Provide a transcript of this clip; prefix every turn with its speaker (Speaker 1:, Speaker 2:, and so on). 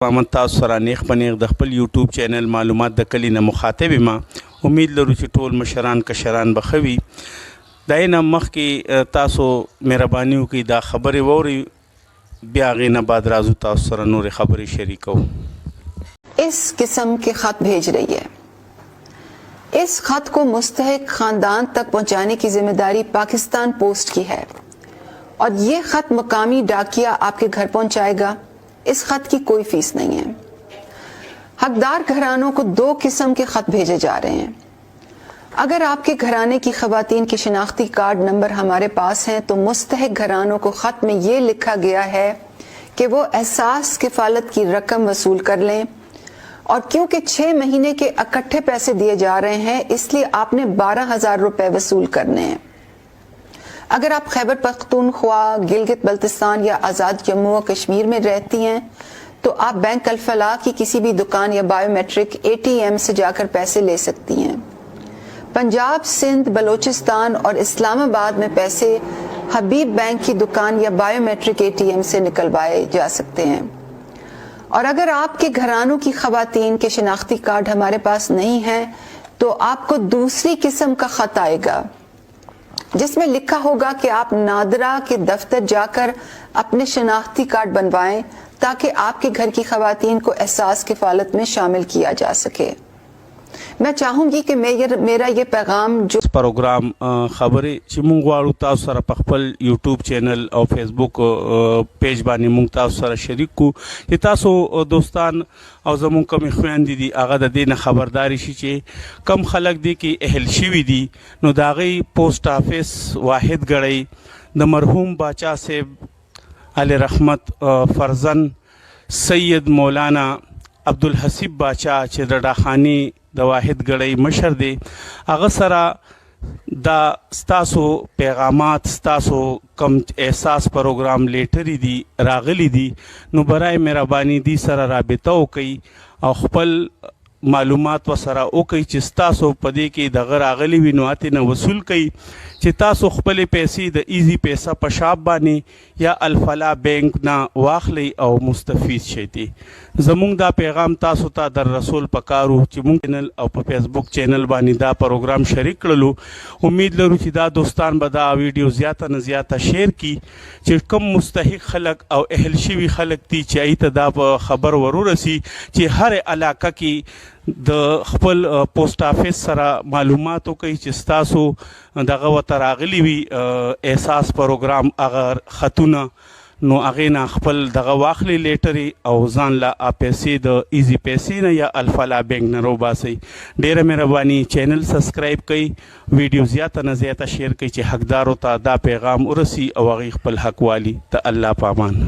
Speaker 1: محمد تاسو سره نیغ په نیغ د خپل یوټیوب چینل معلومات د کلی نه مخاطب ما امید لرو چې ټول مشران کشران به ښه وي. د نه مخکې تاسو مهرباني وکړئ دا خبرې واورئ، بیا هغې نه بعد راځو تاسو سره نورې خبرې شریکو.
Speaker 2: इस किस्म के खत भेज रही है। इस खत को मुस्तहिक खानदान तक पहुंचाने की जिम्मेदारी पाकिस्तान पोस्ट की है और ये खत मकामी डाकिया आपके घर पहुंचाएगा। इस खत की कोई फीस नहीं है। हकदार घरानों को दो किस्म के खत भेजे जा रहे हैं। अगर आपके घराने की खवातीन के शिनाख्ती कार्ड नंबर हमारे पास हैं तो मुस्तहिक घरानों को खत में ये लिखा गया है कि वो एहसास किफालत की रकम वसूल कर लें, और क्योंकि 6 महीने के इकट्ठे पैसे दिए जा रहे हैं इसलिए आपने 12,000 रुपए वसूल करने हैं। अगर आप खैबर पख्तूनख्वा, गिलगित बल्तिस्तान या आज़ाद जम्मू और कश्मीर में रहती हैं तो आप बैंक अल-फलाह की किसी भी दुकान या बायोमेट्रिक ATM से जाकर पैसे ले सकती हैं। पंजाब, सिंध, बलोचिस्तान और इस्लामाबाद में पैसे हबीब बैंक की दुकान या बायोमेट्रिक ATM से निकलवाए जा सकते हैं। और अगर आपके घरानों की खवातीन के शिनाख्ती कार्ड हमारे पास नहीं है तो आपको दूसरी किस्म का खत आएगा जिसमें लिखा होगा कि आप नादरा के दफ्तर जाकर अपने शिनाख्ती कार्ड बनवाएं ताकि आपके घर की खवातीन को एहसास किफालत में शामिल किया जा सके। मैं चाहूंगी कि मेरा ये पैगाम जो
Speaker 1: प्रोग्राम खबरें چې مونږ غواړو تاسو سره په خپل یوټیوب چینل او فیسبوک پیج باندې مونږ تاسو سره شریک کو چې تاسو دوستان او زمونږ کوم خويندې دي هغه د دې نه خبرداري شي چې کم خلک دي کې اهل شوي دي نو د هغې پوسټ آفیس واحد ګړی د مرحوم باچا صاحب علی رحمت فرزن سید مولانا عبدالحسیب باچا چې د ډاخاني د واحد ګړی مشر دی هغه سره دا ستاسو پیغامات ستاسو کم احساس پروګرام لیټری دي راغلی دي نو برای مهرباني دي سره رابطه وکړئ او خپل معلومات وسره وکړئ چې ستاسو په دې کې دغه راغلی وي نو هتې نه وصول کړئ چې تاسو خپلې پیسې د ایزي پیسه په شاپ باندې یا الفلاح بینک نه واخلئ او مستفید شئ. زمونږ دا پیغام تاسو ته در رسول پکارو چې مونږ چینل او په فیسبوک چینل باندې دا پروګرام شریک کړلو. امید لرو چې دا دوستان به دا ویډیو زیاته نه زیاته شیر کی چې کم مستحق خلک او اهل شوي خلک دي چې هغې ته دا په خبر ورورسي چې هر علاقه کې د خپل پوسټ آفیس سره معلومات وکړئ چې ستاسو دغه ورته راغلي وي احساس پروګرام هغه خطونه نو هغې نه خپل دغه واخلئ لیټرې او ځان له پیسې د ایزي پیسې نه یا الفلاح بینک نه روباسئ. ډېره مهرباني چینل سبسکرایب کړئ، ویډیو زیاته نه زیاته شیر کړئ چې حقدارو ته دا پیغام ورسي او هغې خپل حق والي. د الله په امان.